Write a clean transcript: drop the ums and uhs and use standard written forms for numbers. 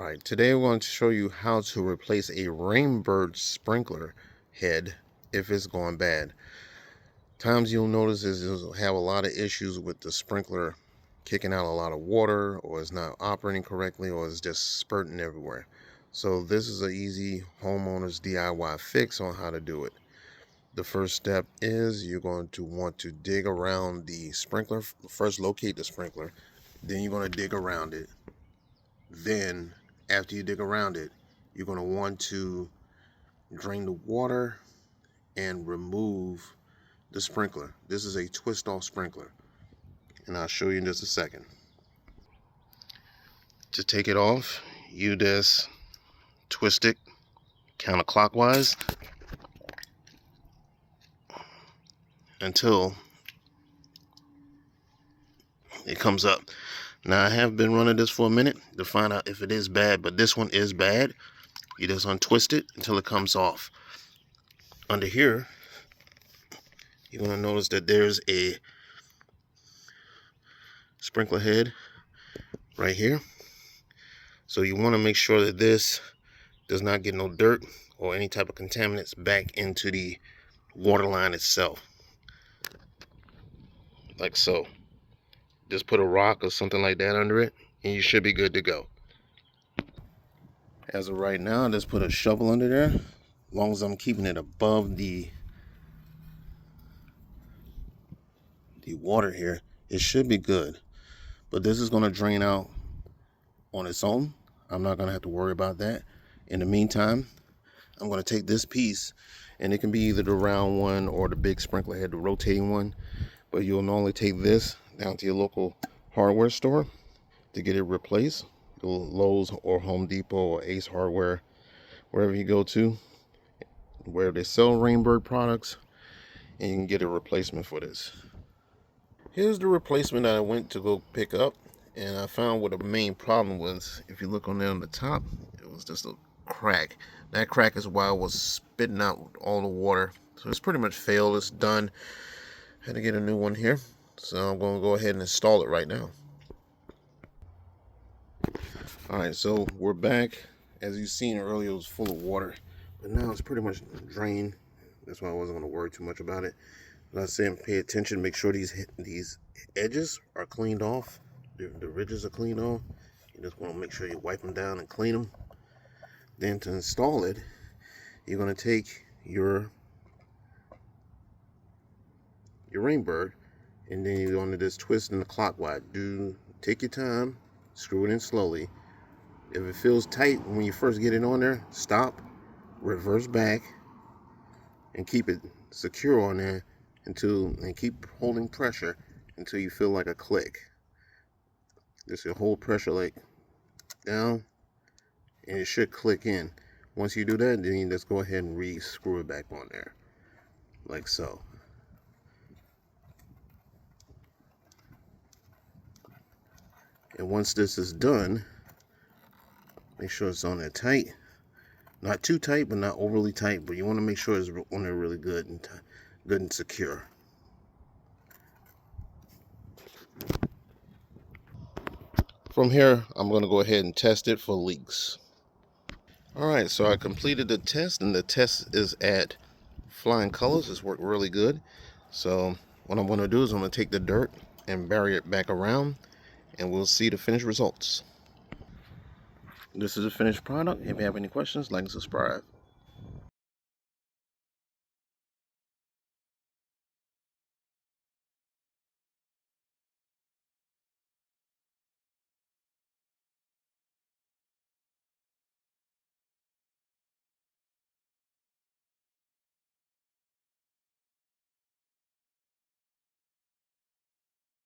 Alright, today we're going to show you how to replace a Rainbird sprinkler head if it's going bad. Times you'll notice is you'll have a lot of issues with the sprinkler kicking out a lot of water, or it's not operating correctly, or it's just spurting everywhere. So this is an easy homeowner's DIY fix on how to do it. The first step is you're going to want to dig around the sprinkler. First locate the sprinkler, then you're going to dig around it. Then after you dig around it, you're going to want to drain the water and remove the sprinkler. This is a twist off sprinkler, and I'll show you in just a second. To take it off, you just twist it counterclockwise until it comes up. Now, I have been running this for a minute to find out if it is bad, but this one is bad. You just untwist it until it comes off. Under here, you're going to notice that there's a sprinkler head right here. So you want to make sure that this does not get no dirt or any type of contaminants back into the water line itself. Like so. Just put a rock or something like that under it, and you should be good to go. As of right now, just put a shovel under there. As long as I'm keeping it above the water here, it should be good. But this is going to drain out on its own. I'm not going to have to worry about that. In the meantime, I'm going to take this piece, and it can be either the round one or the big sprinkler head, the rotating one. But you'll normally take this down to your local hardware store to get it replaced. Go Lowe's or Home Depot or Ace Hardware, wherever you go to, where they sell Rainbird products, and you can get a replacement for this. Here's the replacement that I went to go pick up, and I found what the main problem was. If you look on there on the top, it was just a crack. That crack is why I was spitting out all the water. So it's pretty much failed. It's done. Had to get a new one here. So I'm going to go ahead and install it right now. Alright, so we're back. As you've seen earlier, it was full of water. But now it's pretty much drained. That's why I wasn't going to worry too much about it. But I was saying pay attention. Make sure these edges are cleaned off. The ridges are cleaned off. You just want to make sure you wipe them down and clean them. Then to install it, you're going to take your Rainbird, and then you're going to just twist in the clockwise. Take your time, screw it in slowly. If it feels tight when you first get it on there, stop, reverse back, and keep it secure on there and keep holding pressure until you feel like a click. Just your hold pressure like down, and it should click in. Once you do that, then you just go ahead and re-screw it back on there, like so. And once this is done, make sure it's on there tight. Not too tight, but not overly tight. But you want to make sure it's on there really good and secure. From here, I'm going to go ahead and test it for leaks. Alright, so I completed the test, and the test is at flying colors. It's worked really good. So what I'm going to do is I'm going to take the dirt and bury it back around, and we'll see the finished results. This is a finished product. If you have any questions, like and subscribe.